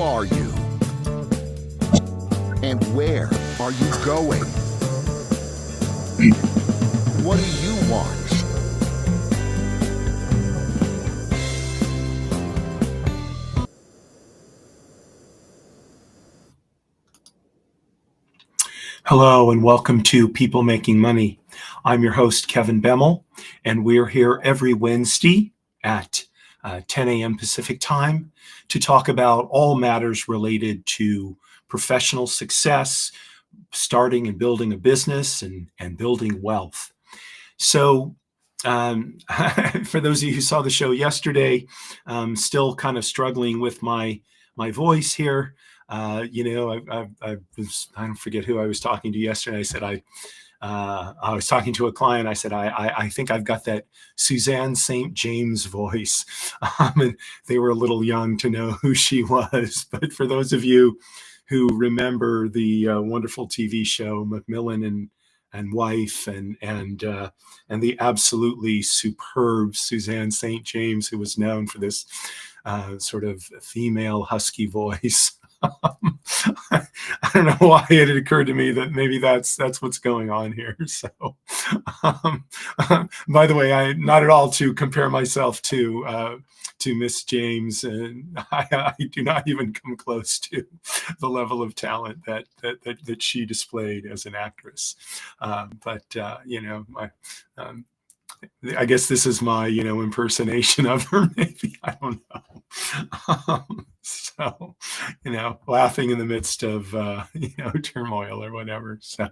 are you? And where are you going? What do you want? Hello and welcome to People Making Money. I'm your host, Kevin Bemmel, and we're here every Wednesday at 10 a.m. Pacific time to talk about all matters related to professional success, starting and building a business, and building wealth. So for those of you who saw the show yesterday, I'm still kind of struggling with my voice here. I don't forget who I was talking to yesterday. I said I was talking to a client. I said I think I've got that Suzanne St. James voice, and they were a little young to know who she was. But for those of you who remember the wonderful TV show Macmillan and Wife, and the absolutely superb Suzanne St. James, who was known for this sort of female husky voice. I don't know why it had occurred to me that maybe that's what's going on here. So, by the way, I not at all to compare myself to Miss James, and I do not even come close to the level of talent that she displayed as an actress. I guess this is my, impersonation of her, maybe. I don't know. So, laughing in the midst of, turmoil or whatever. So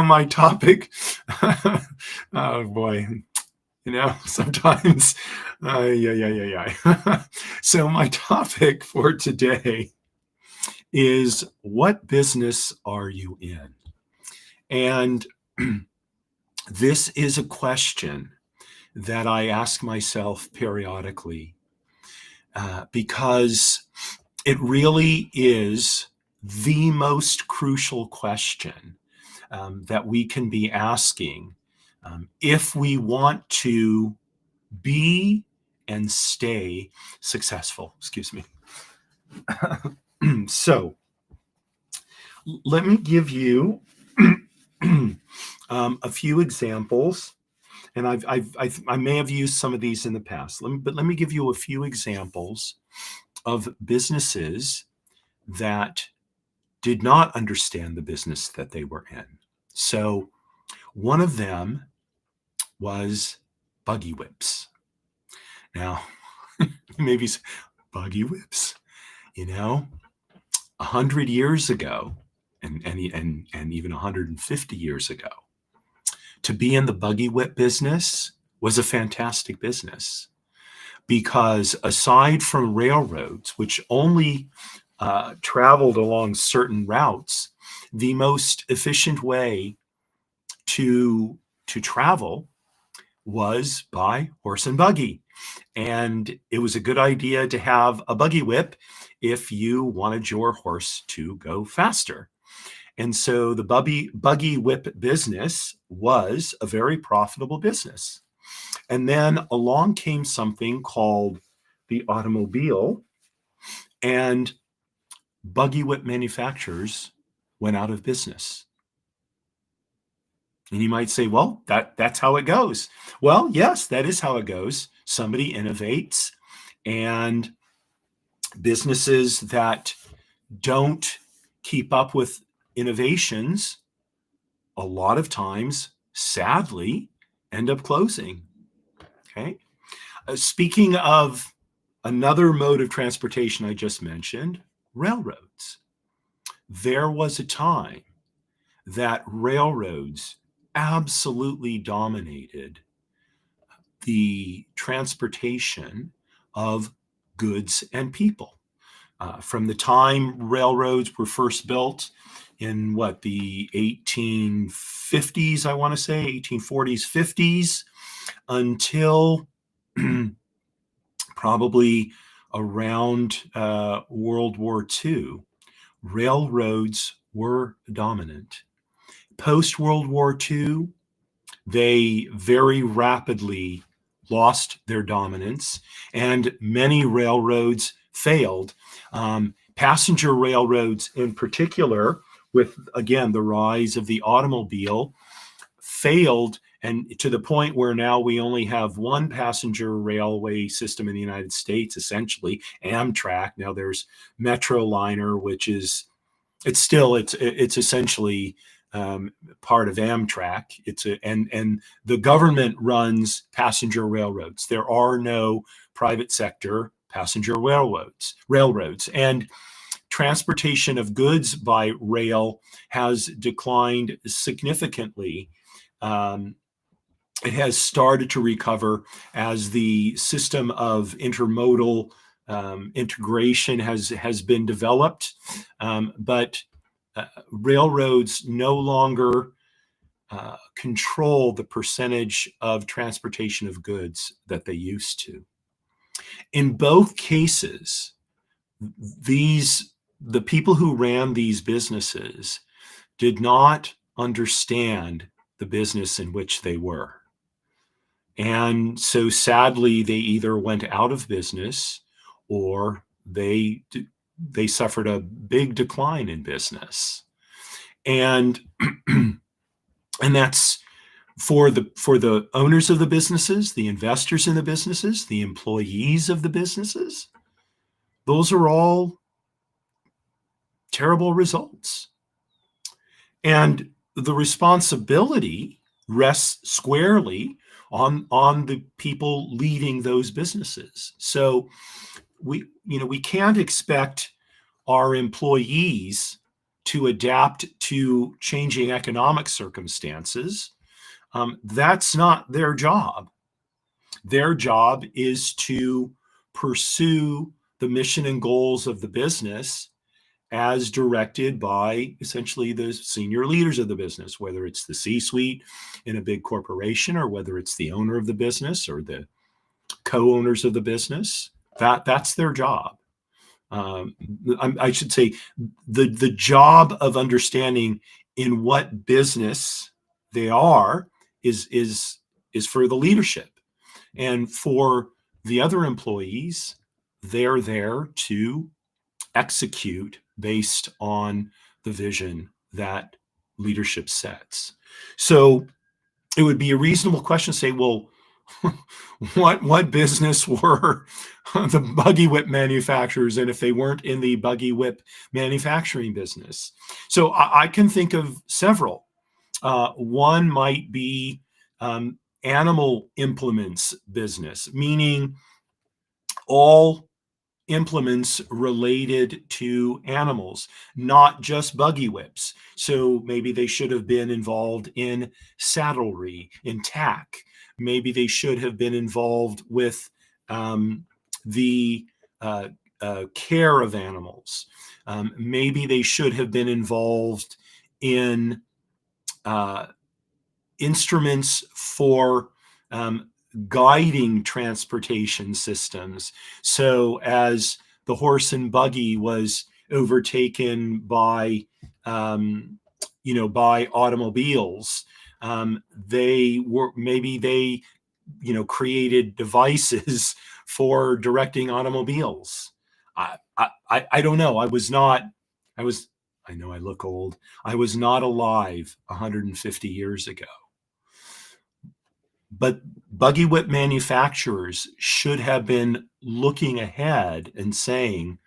my topic, oh boy, sometimes, So my topic for today is, what business are you in? And this is a question that I ask myself periodically because it really is the most crucial question that we can be asking if we want to be and stay successful. Excuse me. So let me give you a few examples, and I may have used some of these in the past. But let me give you a few examples of businesses that did not understand the business that they were in. So one of them was buggy whips. Now, maybe buggy whips, 100 years ago, and even 150 years ago, to be in the buggy whip business was a fantastic business, because aside from railroads, which only traveled along certain routes, the most efficient way to travel was by horse and buggy. And it was a good idea to have a buggy whip if you wanted your horse to go faster. And so the buggy whip business was a very profitable business. And then along came something called the automobile, and buggy whip manufacturers went out of business. And you might say, well, that's how it goes. Well, yes, that is how it goes. Somebody innovates, and businesses that don't keep up with innovations a lot of times, sadly, end up closing. Okay. Speaking of another mode of transportation I just mentioned, railroads. There was a time that railroads absolutely dominated the transportation of goods and people. From the time railroads were first built in the 1850s, I want to say, 1840s, 50s, until probably around World War II, railroads were dominant. Post-World War II, they very rapidly lost their dominance, and many railroads failed. Passenger railroads in particular, with, again, the rise of the automobile, failed, and to the point where now we only have one passenger railway system in the United States, essentially, Amtrak. Now there's Metroliner, which is, it's essentially part of Amtrak. And the government runs passenger railroads. There are no private sector passenger railroads. And transportation of goods by rail has declined significantly. It has started to recover as the system of intermodal integration has been developed, but railroads no longer control the percentage of transportation of goods that they used to. In both cases, the people who ran these businesses did not understand the business in which they were. And so sadly, they either went out of business or they suffered a big decline in business. And and that's for the owners of the businesses, the investors in the businesses, the employees of the businesses. Those are all terrible results. And the responsibility rests squarely on the people leading those businesses. So we can't expect our employees to adapt to changing economic circumstances. That's not their job. Their job is to pursue the mission and goals of the business as directed by essentially the senior leaders of the business, whether it's the C-suite in a big corporation or whether it's the owner of the business or the co-owners of the business. That's their job. I should say the job of understanding in what business they are is for the leadership, and for the other employees, they're there to execute based on the vision that leadership sets. So it would be a reasonable question to say, well, what business were the buggy whip manufacturers, and if they weren't in the buggy whip manufacturing business? So I can think of several. One might be animal implements business, meaning all implements related to animals, not just buggy whips. So maybe they should have been involved in saddlery, in tack. Maybe they should have been involved with the care of animals. Maybe they should have been involved in instruments for guiding transportation systems. So as the horse and buggy was overtaken by automobiles, they created devices for directing automobiles. I don't know. I know I look old. I was not alive 150 years ago. But buggy whip manufacturers should have been looking ahead and saying,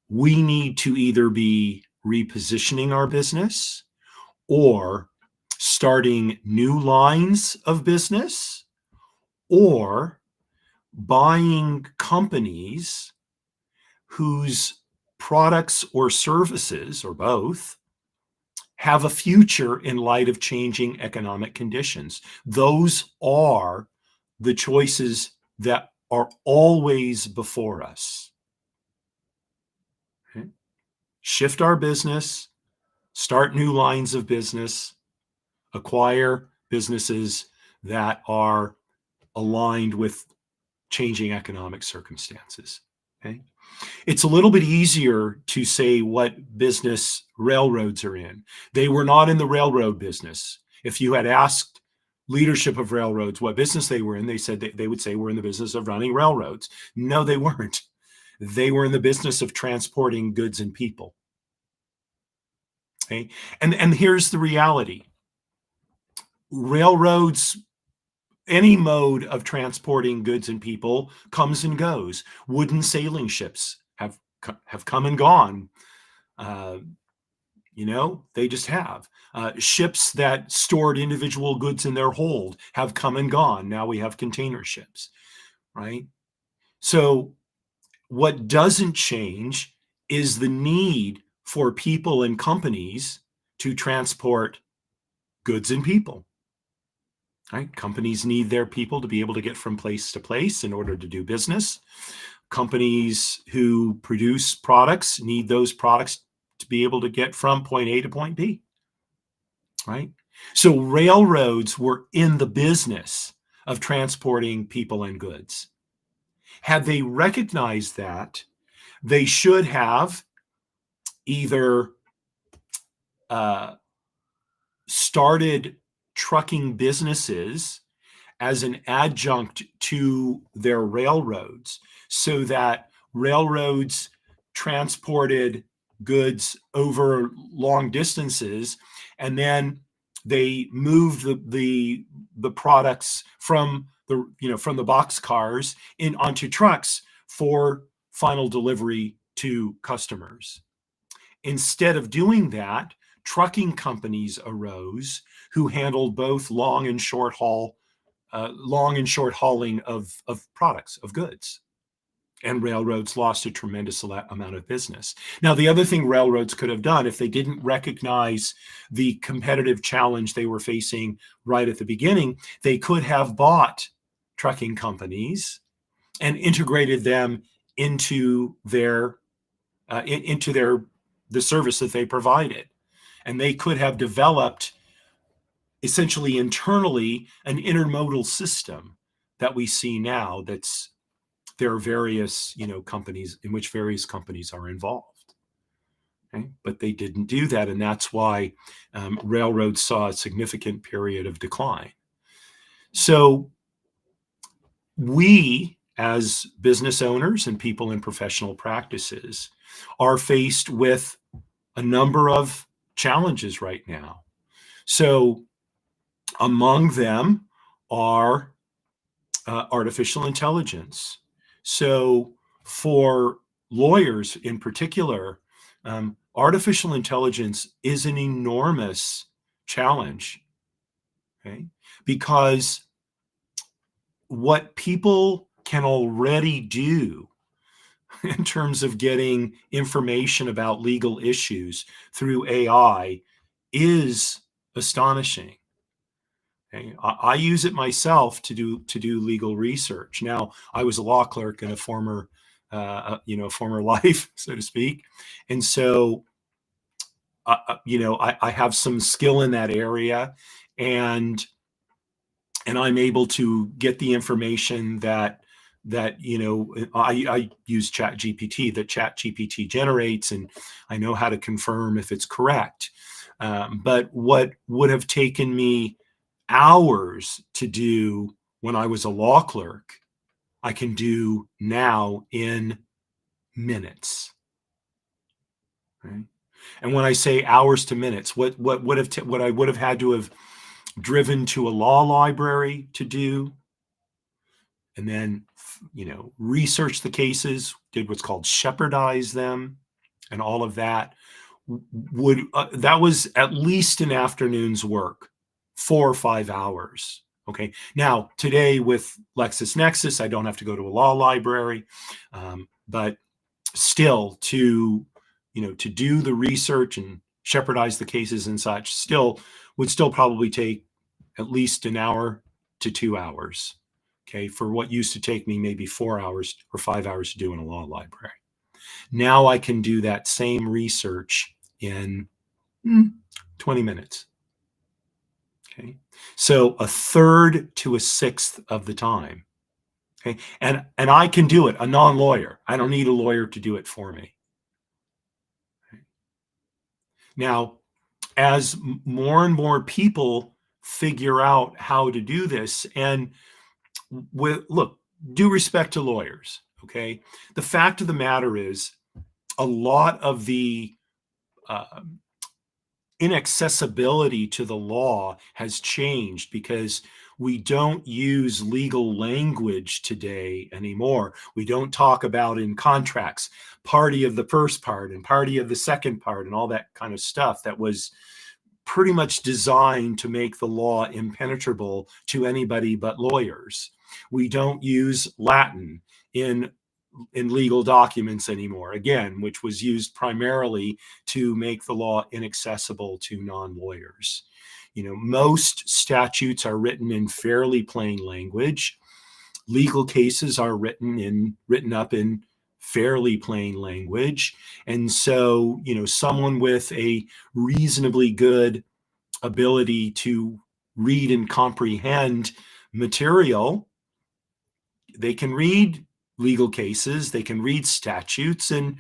we need to either be repositioning our business or starting new lines of business or buying companies whose products or services, or both, have a future in light of changing economic conditions. Those are the choices that are always before us. Okay? Shift our business, start new lines of business, acquire businesses that are aligned with changing economic circumstances. Okay? It's a little bit easier to say what business railroads are in. They were not in the railroad business. If you had asked leadership of railroads what business they were in, they said they would say we're in the business of running railroads. No, they weren't. They were in the business of transporting goods and people. Okay? And here's the reality. Railroads, any mode of transporting goods and people, comes and goes. Wooden sailing ships have come and gone. They just have. Ships that stored individual goods in their hold have come and gone. Now we have container ships, right? So what doesn't change is the need for people and companies to transport goods and people. Right? Companies need their people to be able to get from place to place in order to do business. Companies who produce products need those products to be able to get from point A to point B. Right? So railroads were in the business of transporting people and goods. Had they recognized that, they should have either started trucking businesses as an adjunct to their railroads, so that railroads transported goods over long distances, and then they moved the products from the box cars in onto trucks for final delivery to customers. Instead of doing that, trucking companies arose who handled both long and short hauling of products, of goods. And railroads lost a tremendous amount of business. Now, the other thing railroads could have done, if they didn't recognize the competitive challenge they were facing right at the beginning, they could have bought trucking companies and integrated them into the service that they provided. And they could have developed essentially internally an intermodal system that we see now. There are various companies in which various companies are involved. Okay? But they didn't do that, and that's why railroads saw a significant period of decline. So we, as business owners and people in professional practices, are faced with a number of challenges right now. So among them are artificial intelligence. So for lawyers in particular, artificial intelligence is an enormous challenge, okay? Because what people can already do in terms of getting information about legal issues through AI is astonishing. Okay? I use it myself to do legal research. Now, I was a law clerk in a former life, so to speak, and so I have some skill in that area, and I'm able to get the information that I use ChatGPT, that ChatGPT generates, and I know how to confirm if it's correct. But what would have taken me hours to do when I was a law clerk, I can do now in minutes. Right? And when I say hours to minutes, what I would have had to have driven to a law library to do, and then research the cases, did what's called shepherdize them, and all of that that was at least an afternoon's work, 4 or 5 hours. Okay. Now today with LexisNexis, I don't have to go to a law library, but still to do the research and shepherdize the cases and such would still probably take at least an hour to 2 hours. Okay, for what used to take me maybe 4 hours or 5 hours to do in a law library. Now I can do that same research in 20 minutes. Okay, so a third to a sixth of the time. Okay, and I can do it, a non-lawyer. I don't need a lawyer to do it for me. Okay. Now, as more and more people figure out how to do this, and due respect to lawyers, Okay. The fact of the matter is, a lot of the uh, inaccessibility to the law has changed because we don't use legal language today anymore. We don't talk about in contracts, party of the first part and party of the second part and all that kind of stuff that was pretty much designed to make the law impenetrable to anybody but lawyers. We don't use Latin in legal documents anymore, again, which was used primarily to make the law inaccessible to non-lawyers. Most statutes are written in fairly plain language. Legal cases are written up in fairly plain language. And so, someone with a reasonably good ability to read and comprehend material, they can read legal cases, they can read statutes and,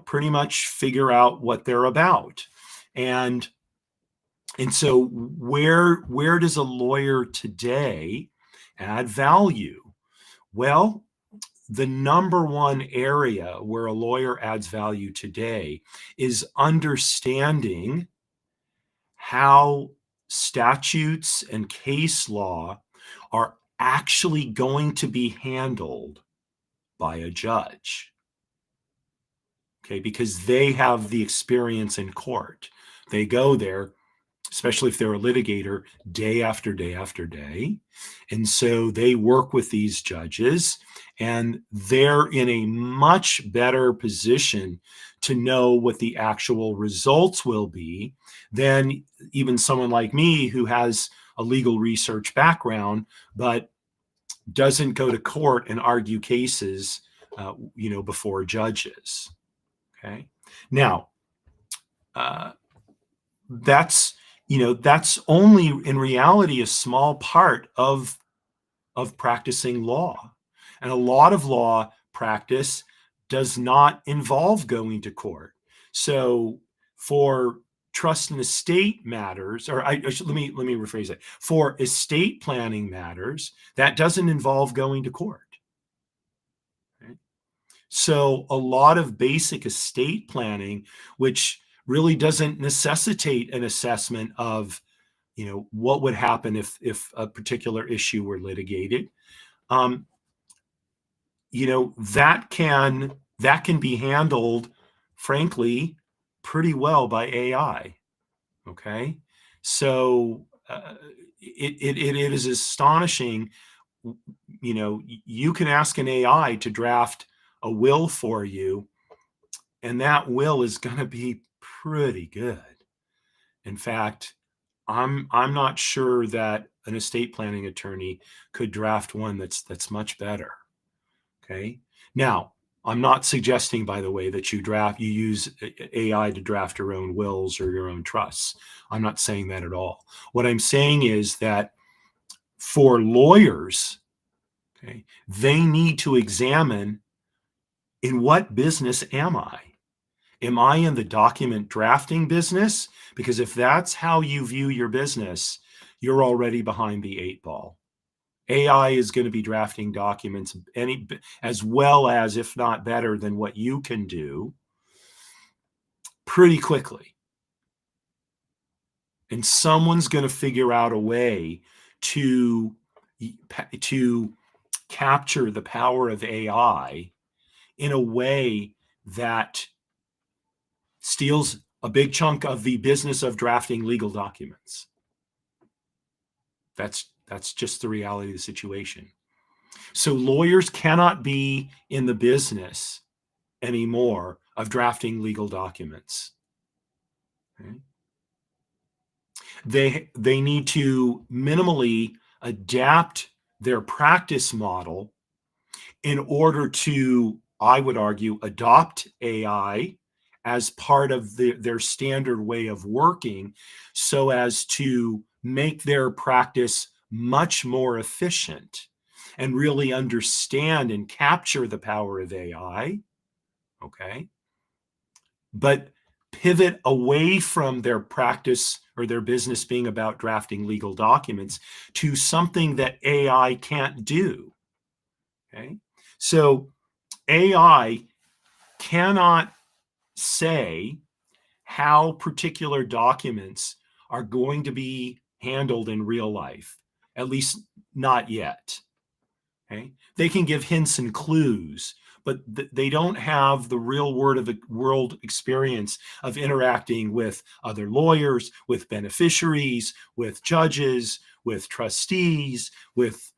pretty much figure out what they're about. And so where does a lawyer today add value? Well, the number one area where a lawyer adds value today is understanding how statutes and case law are actually going to be handled by a judge. Okay, because they have the experience in court. They go there, especially if they're a litigator, day after day after day. And so they work with these judges, and they're in a much better position to know what the actual results will be than even someone like me who has a legal research background, but doesn't go to court and argue cases, before judges. Okay. Now, that's only in reality a small part of practicing law. And a lot of law practice does not involve going to court. So for trust and estate matters, or let me rephrase it. For estate planning matters, that doesn't involve going to court. Okay? So a lot of basic estate planning, which really doesn't necessitate an assessment of, what would happen if a particular issue were litigated. That can be handled, frankly, pretty well by AI. Okay, so it is astonishing. You can ask an AI to draft a will for you, and that will is going to be pretty good. In fact, I'm not sure that an estate planning attorney could draft one that's much better. Okay. Now, I'm not suggesting, by the way, that you use AI to draft your own wills or your own trusts. I'm not saying that at all. What I'm saying is that for lawyers, okay, they need to examine, in what business am I? Am I in the document drafting business? Because if that's how you view your business, you're already behind the eight ball. AI is going to be drafting documents as well as, if not better than what you can do, pretty quickly. And someone's going to figure out a way to capture the power of AI in a way that steals a big chunk of the business of drafting legal documents. That's just the reality of the situation. So lawyers cannot be in the business anymore of drafting legal documents. Okay? They need to minimally adapt their practice model in order to, I would argue, adopt AI as part of their standard way of working, so as to make their practice much more efficient and really understand and capture the power of AI. Okay. But pivot away from their practice or their business being about drafting legal documents to something that AI can't do. Okay. So AI cannot say how particular documents are going to be handled in real life, at least not yet. Okay? They can give hints and clues, but they don't have the real world experience of interacting with other lawyers, with beneficiaries, with judges, with trustees, with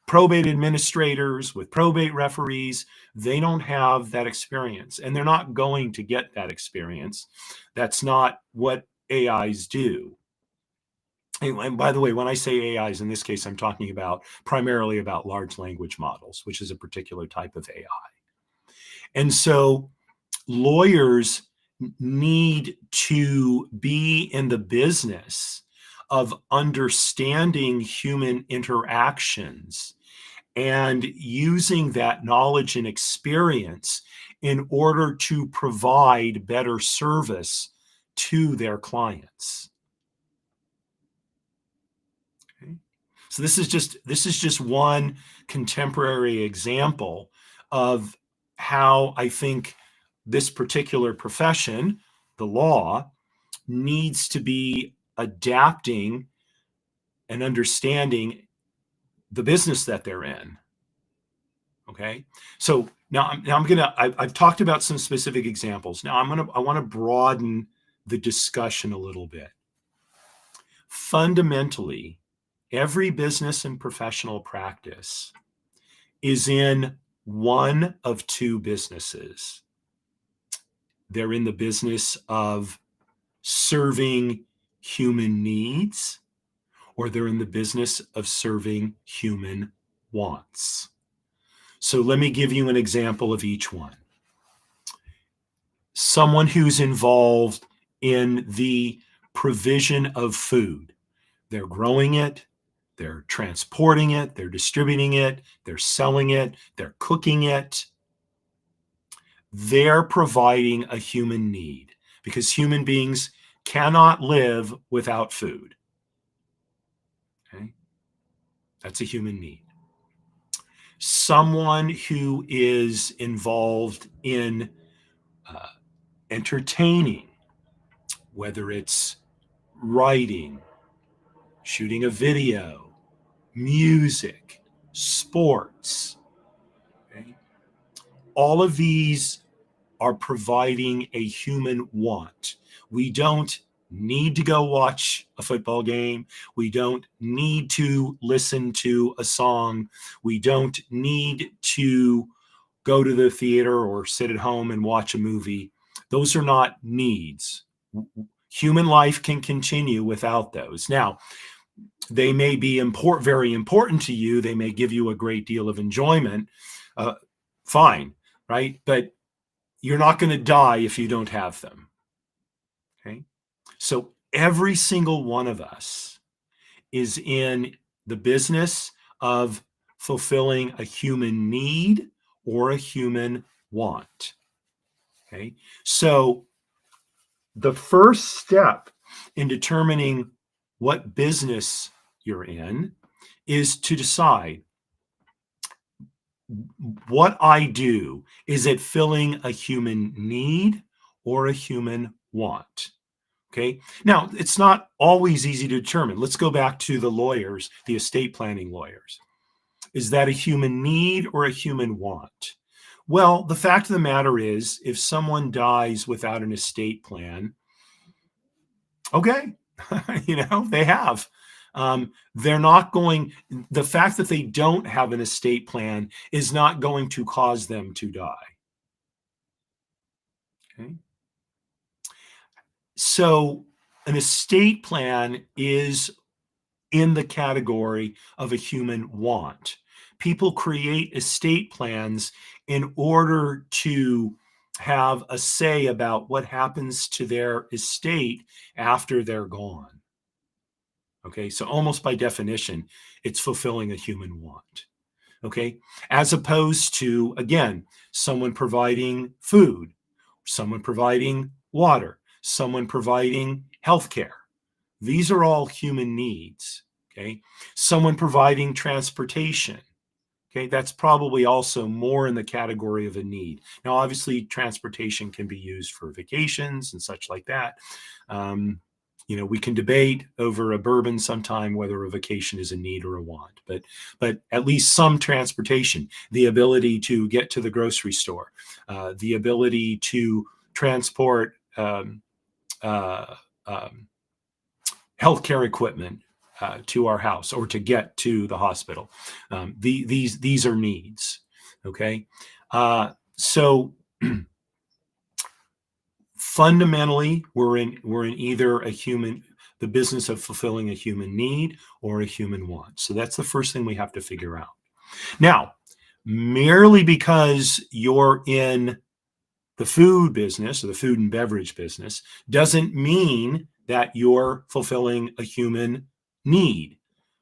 probate administrators, with probate referees. They don't have that experience, and they're not going to get that experience. That's not what AIs do. And by the way, when I say AIs, in this case, I'm talking about primarily about large language models, which is a particular type of AI. And so lawyers need to be in the business of understanding human interactions and using that knowledge and experience in order to provide better service to their clients. Okay? So this is just one contemporary example of how I think this particular profession, the law, needs to be adapting and understanding the business that they're in. Okay, so I've talked about some specific examples. Now I want to broaden the discussion a little bit. Fundamentally, every business and professional practice is in one of two businesses. They're in the business of serving human needs, or they're in the business of serving human wants. So let me give you an example of each one. Someone who's involved in the provision of food. They're growing it, they're transporting it, they're distributing it, they're selling it, they're cooking it. They're providing a human need because human beings cannot live without food. Okay? That's a human need. Someone who is involved in entertaining, whether it's writing, shooting a video, music, sports, okay? All of these are providing a human want. We don't need to go watch a football game. We don't need to listen to a song. We don't need to go to the theater or sit at home and watch a movie. Those are not needs. Human life can continue without those. Now, they may be very important to you. They may give you a great deal of enjoyment. Fine, right? But you're not going to die if you don't have them. Okay? So every single one of us is in the business of fulfilling a human need or a human want. Okay? So the first step in determining what business you're in is to decide, what I do, is it filling a human need or a human want? Okay. Now, it's not always easy to determine. Let's go back to the lawyers, the estate planning lawyers. Is that a human need or a human want? Well, the fact of the matter is, if someone dies without an estate plan, okay, they have. They're not going, the fact that they don't have an estate plan is not going to cause them to die. Okay. So an estate plan is in the category of a human want. People create estate plans in order to have a say about what happens to their estate after they're gone. Okay, so almost by definition, it's fulfilling a human want. Okay, as opposed to, again, someone providing food, someone providing water, someone providing healthcare. These are all human needs. Okay, someone providing transportation. Okay, that's probably also more in the category of a need. Now, obviously, transportation can be used for vacations and such like that. Um, we can debate over a bourbon sometime whether a vacation is a need or a want, but at least some transportation, the ability to get to the grocery store, the ability to transport uh, um, healthcare equipment to our house or to get to the hospital. These are needs. Okay, so fundamentally, we're in either the business of fulfilling a human need or a human want. So that's the first thing we have to figure out. Now, merely because you're in the food business or the food and beverage business doesn't mean that you're fulfilling a human need.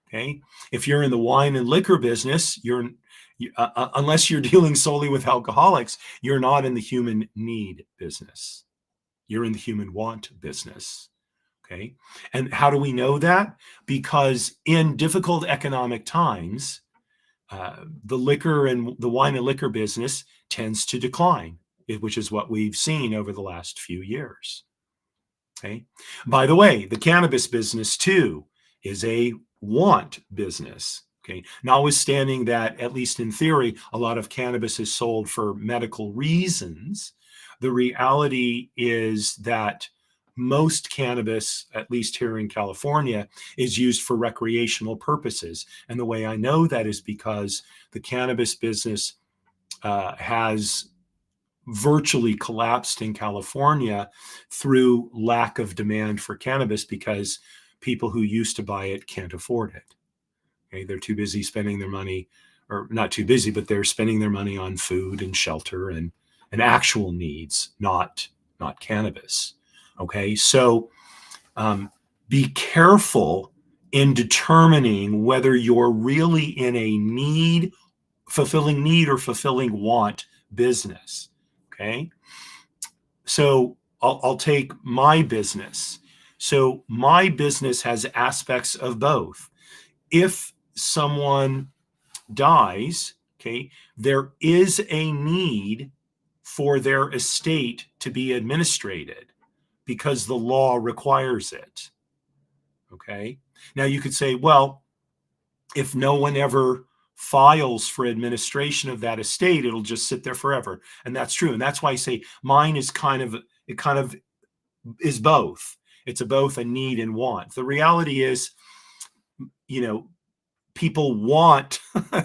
Okay. If you're in the wine and liquor business, unless you're dealing solely with alcoholics, you're not in the human need business. You're in the human want business. Okay. And how do we know that? Because in difficult economic times, the wine and liquor business tends to decline, which is what we've seen over the last few years. Okay. By the way, the cannabis business too is a want business. Okay. Notwithstanding that, at least in theory, a lot of cannabis is sold for medical reasons, the reality is that most cannabis, at least here in California, is used for recreational purposes. And the way I know that is because the cannabis business has virtually collapsed in California through lack of demand for cannabis because people who used to buy it can't afford it. Okay, they're too busy spending their money, or not too busy, but they're spending their money on food and shelter and actual needs, not cannabis. Okay, so be careful in determining whether you're really in a fulfilling need or fulfilling want business. Okay, so I'll take my business. So my business has aspects of both. If someone dies, okay, there is a need for their estate to be administrated because the law requires it. Okay. Now you could say, well, if no one ever files for administration of that estate, it'll just sit there forever. And that's true. And that's why I say mine is kind of is both. It's both a need and want. The reality is, people want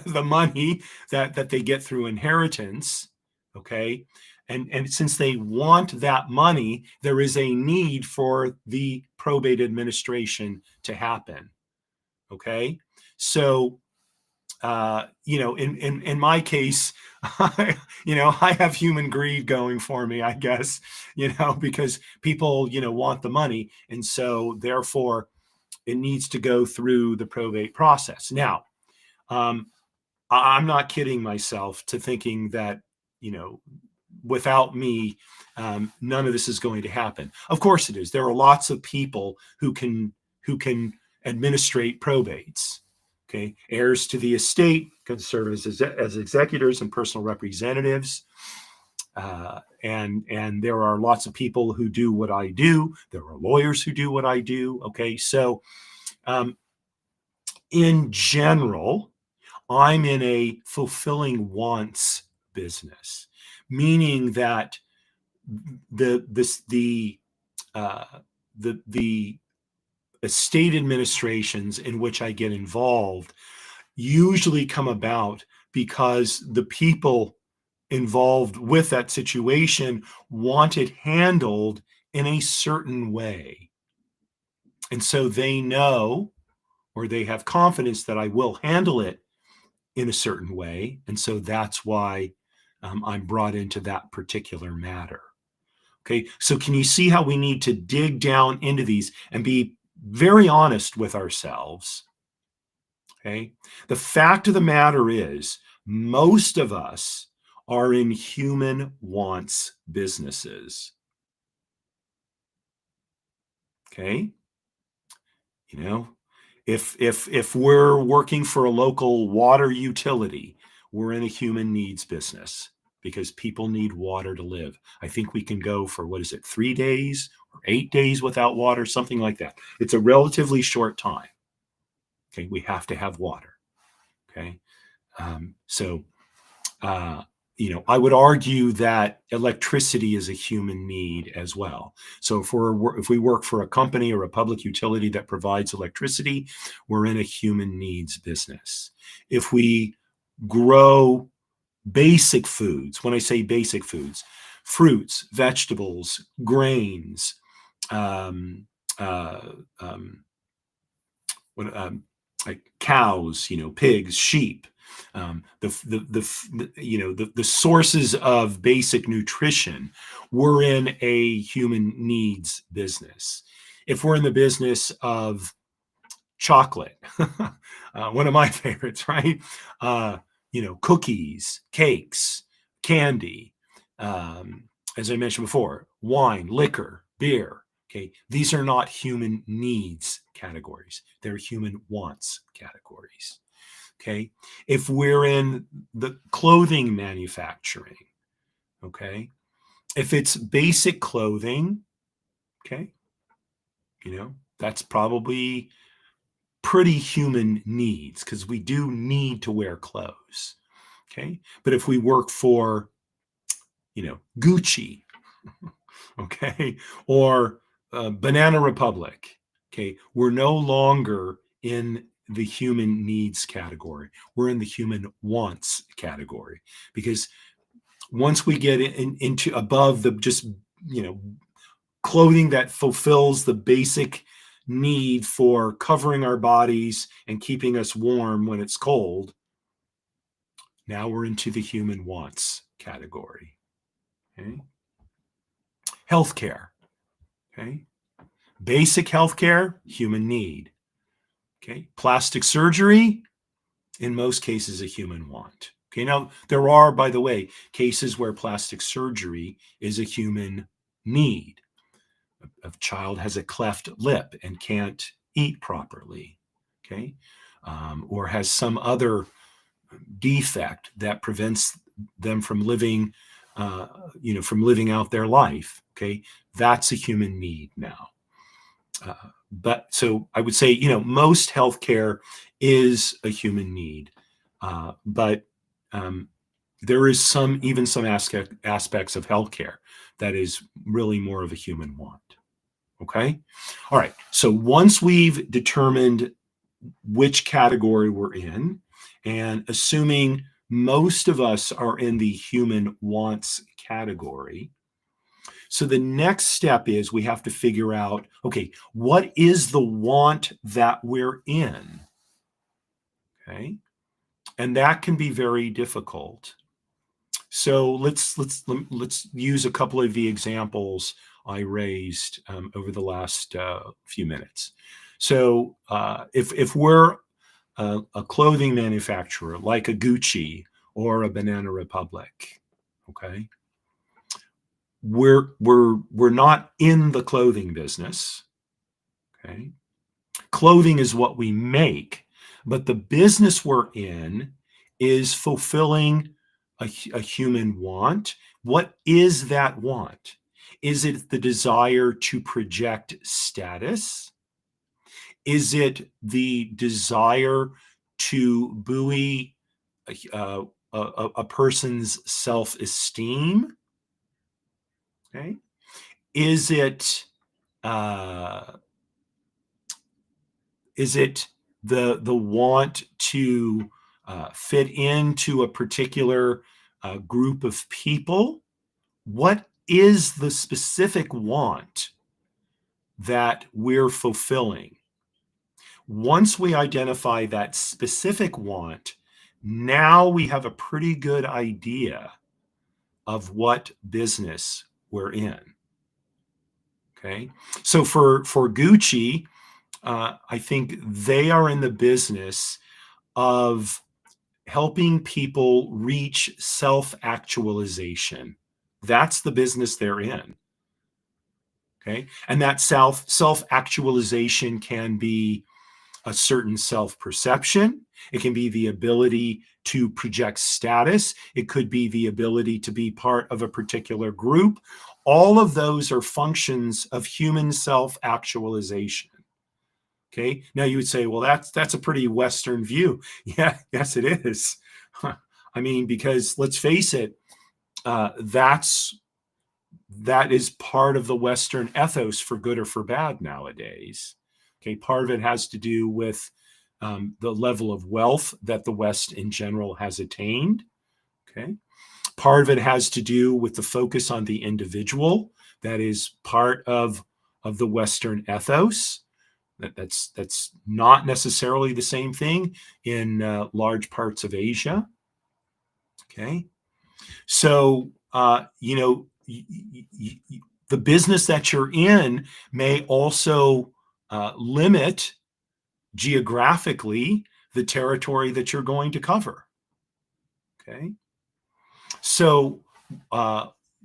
the money that they get through inheritance. Okay. And since they want that money, there is a need for the probate administration to happen. Okay. So in my case, I have human greed going for me, I guess, because people, want the money. And so therefore it needs to go through the probate process. Now, I'm not kidding myself to thinking that, without me, none of this is going to happen. Of course it is. There are lots of people who can administrate probates. Okay, heirs to the estate can serve as executors and personal representatives, and there are lots of people who do what I do. There are lawyers who do what I do. Okay, so in general, I'm in a fulfilling wants business, meaning that the estate administrations in which I get involved usually come about because the people involved with that situation want it handled in a certain way. And so they know, or they have confidence that I will handle it in a certain way. And so that's why I'm brought into that particular matter. Okay, so can you see how we need to dig down into these and be very honest with ourselves? Okay, the fact of the matter is, most of us are in human wants businesses. Okay, if we're working for a local water utility, we're in a human needs business because people need water to live. I think we can go for, 3 days or 8 days without water, something like that. It's a relatively short time. Okay, we have to have water. Okay, so I would argue that electricity is a human need as well. So if we work for a company or a public utility that provides electricity, we're in a human needs business. If we grow basic foods, when I say basic foods, fruits, vegetables, grains, um, uh, um, like cows, pigs, sheep, the sources of basic nutrition. We're in a human needs business. If we're in the business of chocolate, one of my favorites, right? Cookies, cakes, candy, as I mentioned before, wine, liquor, beer. Okay, these are not human needs categories. They're human wants categories. Okay, if we're in the clothing manufacturing, okay, if it's basic clothing, okay, that's probably pretty human needs because we do need to wear clothes. Okay, but if we work for, Gucci, okay, or Banana Republic, okay, we're no longer in the human needs category. We're in the human wants category because once we get into above the just, clothing that fulfills the basic need for covering our bodies and keeping us warm when it's cold, now we're into the human wants category. Okay. Healthcare. Okay. Basic healthcare, human need. Okay. Plastic surgery, in most cases, a human want. Okay. Now, there are, by the way, cases where plastic surgery is a human need. A child has a cleft lip and can't eat properly. Okay. Or has some other defect that prevents them from living, from living out their life. Okay, that's a human need now. But so I would say, most healthcare is a human need, but there is some aspects of healthcare that is really more of a human want. Okay, all right. So once we've determined which category we're in, and assuming most of us are in the human wants category. So the next step is we have to figure out, okay, what is the want that we're in? Okay. And that can be very difficult. So let's use a couple of the examples I raised over the last few minutes. So if we're a clothing manufacturer like a Gucci or a Banana Republic, okay, we're not in the clothing business. Okay, clothing is what we make, but the business we're in is fulfilling a human want. What is that want? Is it the desire to project status? Is it the desire to buoy a person's self-esteem? Okay. Is it uh, the want to fit into a particular group of people? What is the specific want that we're fulfilling? Once we identify that specific want, now we have a pretty good idea of what business we're in. Okay, so for Gucci, I think they are in the business of helping people reach self-actualization. That's the business they're in. Okay, and that self-actualization can be a certain self-perception. It can be the ability to project status. It could be the ability to be part of a particular group. All of those are functions of human self-actualization. Okay. Now you would say, well, that's a pretty Western view. Yeah, yes, it is. I mean, because let's face it, that is part of the Western ethos, for good or for bad nowadays. Okay, part of it has to do with the level of wealth that the West in general has attained. Okay, part of it has to do with the focus on the individual. That is part of the Western ethos. That's not necessarily the same thing in large parts of Asia. Okay, so the business that you're in may also limit geographically the territory that you're going to cover. Okay, so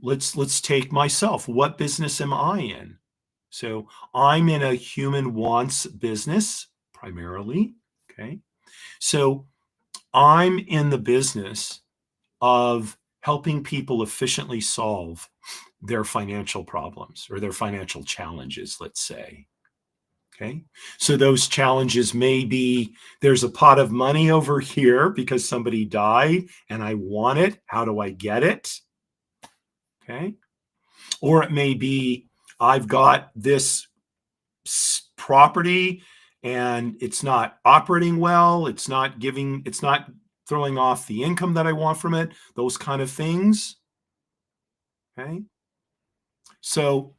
let's take myself. What business am I in? So I'm in a human wants business primarily. Okay, so I'm in the business of helping people efficiently solve their financial problems or their financial challenges, let's say. Okay. So those challenges may be, there's a pot of money over here because somebody died and I want it. How do I get it? Okay. Or it may be, I've got this property and it's not operating well. It's not throwing off the income that I want from it, those kind of things. Okay. So,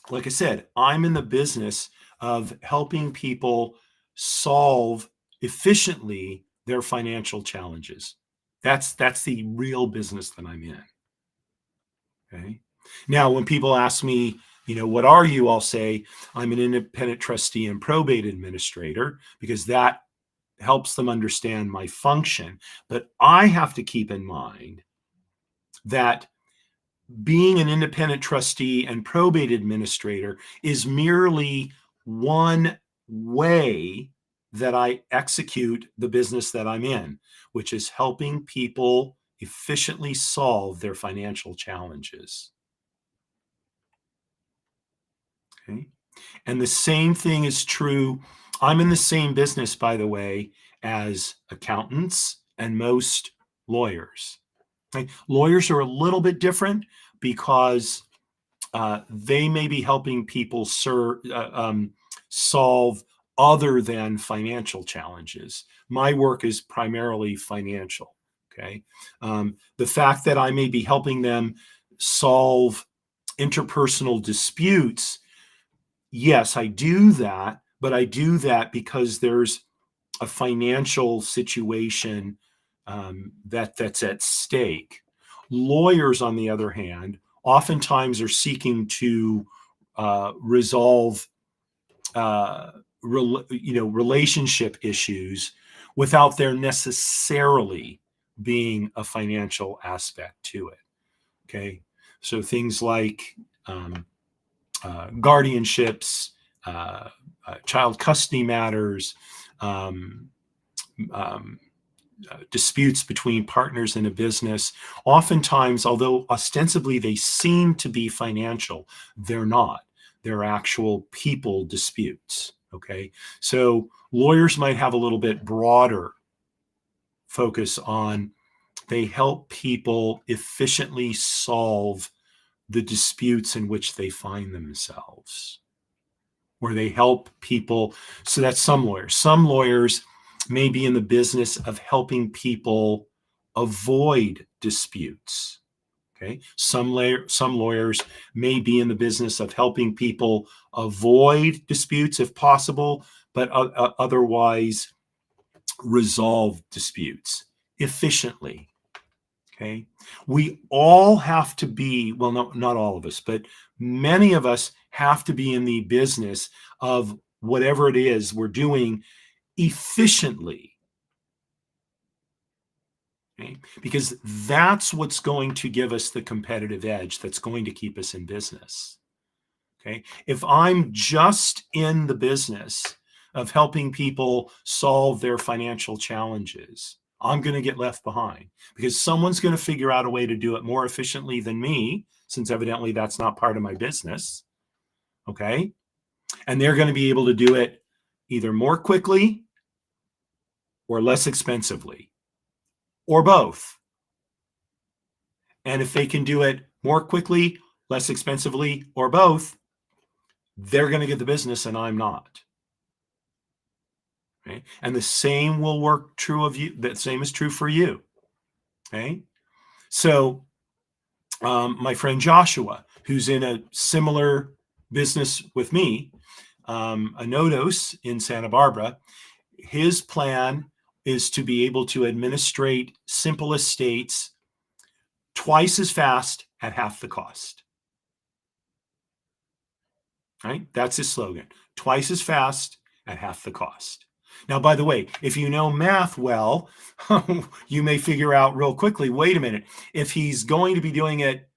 like I said, I'm in the business of helping people solve efficiently their financial challenges. That's the real business that I'm in. Okay. Now, when people ask me, what are you? I'll say I'm an independent trustee and probate administrator, because that helps them understand my function. But I have to keep in mind that being an independent trustee and probate administrator is merely one way that I execute the business that I'm in, which is helping people efficiently solve their financial challenges. Okay. And the same thing is true. I'm in the same business, by the way, as accountants and most lawyers. Okay. Lawyers are a little bit different because they may be helping people solve other than financial challenges. My work is primarily financial. Okay. The fact that I may be helping them solve interpersonal disputes, yes, I do that, but I do that because there's a financial situation that's at stake. Lawyers, on the other hand, oftentimes are seeking to resolve relationship issues without there necessarily being a financial aspect to it. Okay, so things like guardianships, child custody matters, disputes between partners in a business. Oftentimes, although ostensibly they seem to be financial, they're not. They're actual people disputes. Okay, so lawyers might have a little bit broader focus on, they help people efficiently solve the disputes in which they find themselves, where they help people. So that's some lawyers. Some lawyers may be in the business of helping people avoid disputes. Okay. Some lawyers may be in the business of helping people avoid disputes if possible, but otherwise resolve disputes efficiently. Okay. We all have to be, well, no, not all of us, but many of us have to be in the business of whatever it is we're doing efficiently. Okay? Because that's what's going to give us the competitive edge that's going to keep us in business. Okay. If I'm just in the business of helping people solve their financial challenges, I'm going to get left behind because someone's going to figure out a way to do it more efficiently than me, since evidently that's not part of my business. Okay. And they're going to be able to do it either more quickly or less expensively or both. And if they can do it more quickly, less expensively, or both, they're going to get the business and I'm not. Okay? And the same will work true of you. The same is true for you. Okay. So my friend Joshua, who's in a similar business with me, a Nodos in Santa Barbara, his plan is to be able to administrate simple estates twice as fast at half the cost. Right? That's his slogan. Twice as fast at half the cost. Now, by the way, if you know math well, you may figure out real quickly, wait a minute, if he's going to be doing it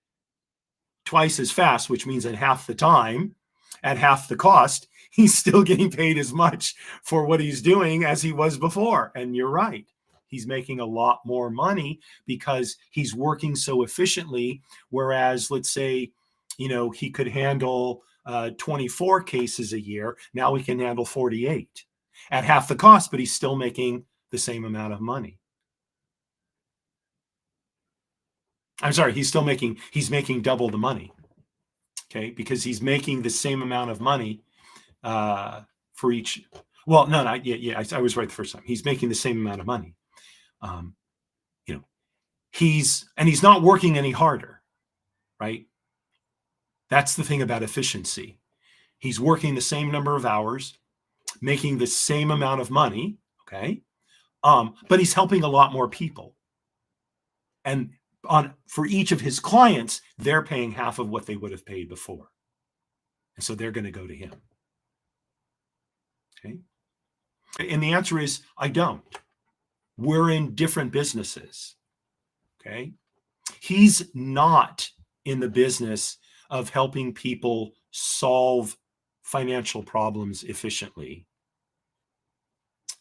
twice as fast, which means at half the time, at half the cost, he's still getting paid as much for what he's doing as he was before. And you're right. He's making a lot more money because he's working so efficiently. Whereas, let's say, he could handle 24 cases a year. Now he can handle 48 at half the cost, but he's still making the same amount of money. I'm sorry, he's making double the money. Okay, because he's making the same amount of money for each. Well, no, I was right the first time. He's making the same amount of money. He's not working any harder, right? That's the thing about efficiency. He's working the same number of hours, making the same amount of money, okay? But he's helping a lot more people. And for each of his clients, they're paying half of what they would have paid before. And so they're going to go to him. Okay? And the answer is, I don't. We're in different businesses. Okay? He's not in the business of helping people solve financial problems efficiently.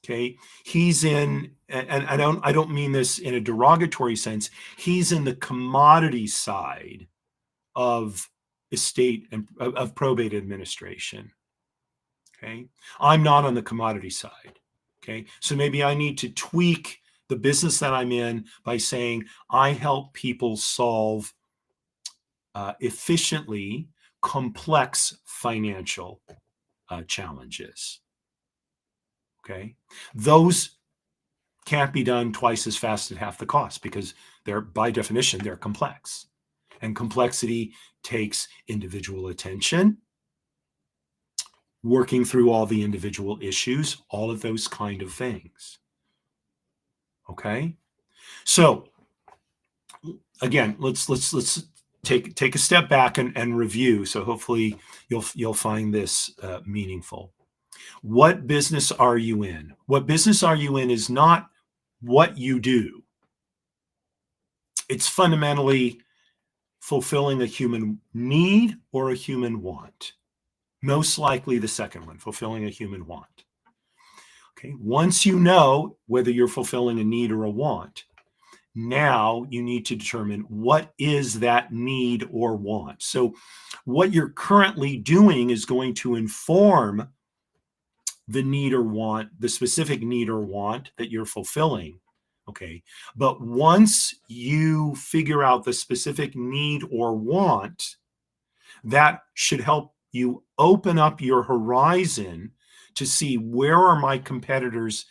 Okay, he's in, and I don't mean this in a derogatory sense. He's in the commodity side of estate and of probate administration. Okay, I'm not on the commodity side. Okay, so maybe I need to tweak the business that I'm in by saying I help people solve efficiently complex financial challenges. Okay, those can't be done twice as fast at half the cost because they're, by definition, they're complex. And complexity takes individual attention, working through all the individual issues, all of those kind of things. Okay? So again, let's take a step back and review. So hopefully you'll find this meaningful. What business are you in? What business are you in is not what you do. It's fundamentally fulfilling a human need or a human want. Most likely the second one, fulfilling a human want. Okay, once you know whether you're fulfilling a need or a want, now you need to determine what is that need or want. So what you're currently doing is going to inform the need or want, the specific need or want that you're fulfilling. Okay. But once you figure out the specific need or want, that should help you open up your horizon to see where are my competitors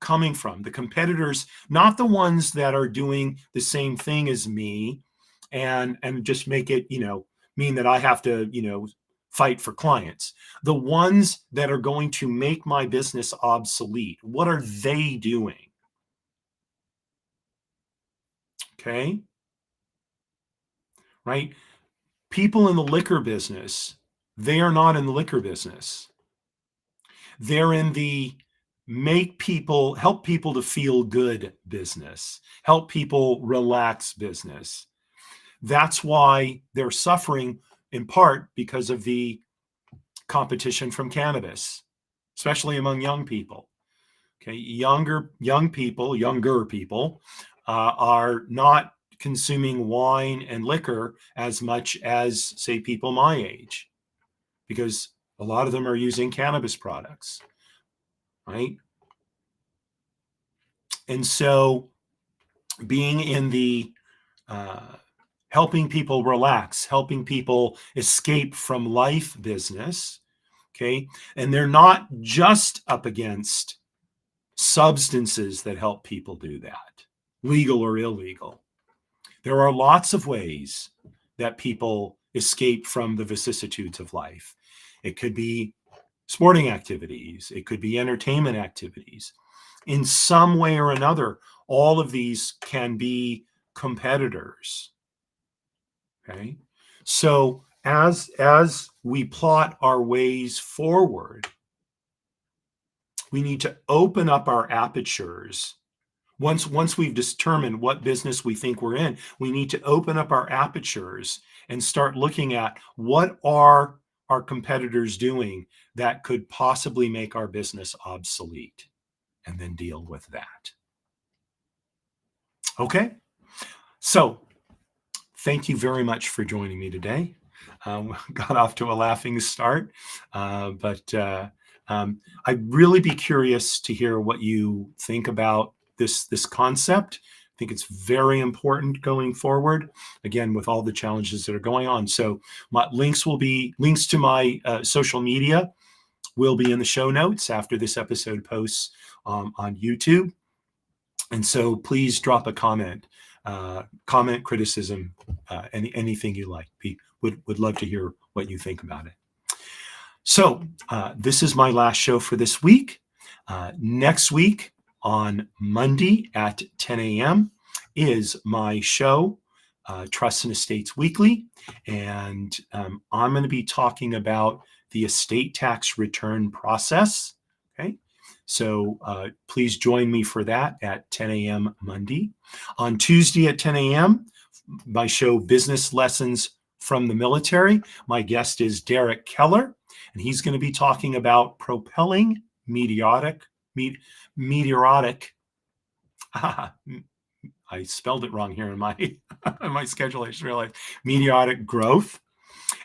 coming from. The competitors, not the ones that are doing the same thing as me and just make it, mean that I have to, fight for clients. The ones that are going to make my business obsolete. What are they doing? Okay. Right? People in the liquor business, they are not in the liquor business. They're in the help people to feel good business, help people relax business. That's why they're suffering in part because of the competition from cannabis. especially among young people. Okay, younger people are not consuming wine and liquor as much as, say, people my age, because a lot of them are using cannabis products, right? And so being in the helping people relax, helping people escape from life business, okay? And they're not just up against substances that help people do that, legal or illegal. There are lots of ways that people escape from the vicissitudes of life. It could be sporting activities, it could be entertainment activities. In some way or another, all of these can be competitors. Okay. So as we plot our ways forward, we need to open up our apertures. Once we've determined what business we think we're in, we need to open up our apertures and start looking at what are our competitors doing that could possibly make our business obsolete, and then deal with that. Okay. So thank you very much for joining me today. Got off to a laughing start, but I'd really be curious to hear what you think about this concept. I think it's very important going forward, again, with all the challenges that are going on. So my links to my social media will be in the show notes after this episode posts on YouTube. And so please drop a comment, criticism, anything you like. Would love to hear what you think about it. So this is my last show for this week. Next week on Monday at 10 a.m. is my show, Trust and Estates Weekly. And I'm going to be talking about the estate tax return process. Okay. So please join me for that at 10 a.m. Monday. On Tuesday at 10 a.m., my show, Business Lessons from the Military. My guest is Derek Keller, and he's going to be talking about propelling meteoric. I spelled it wrong here in my in my schedule. I just realized meteoric growth.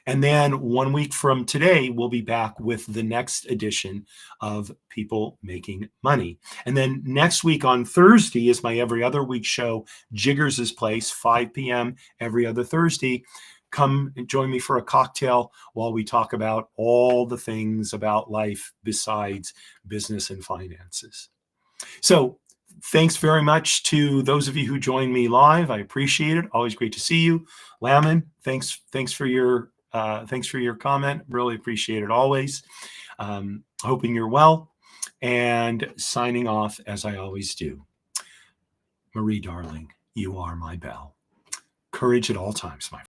And then 1 week from today, we'll be back with the next edition of People Making Money. And then next week on Thursday is my every other week show, Jiggers' Place, 5 p.m. every other Thursday. Come and join me for a cocktail while we talk about all the things about life besides business and finances. So thanks very much to those of you who joined me live. I appreciate it. Always great to see you. Lamin, thanks for your comment. Really appreciate it always. Hoping you're well. And signing off as I always do. Marie, darling, you are my belle. Courage at all times, my friend.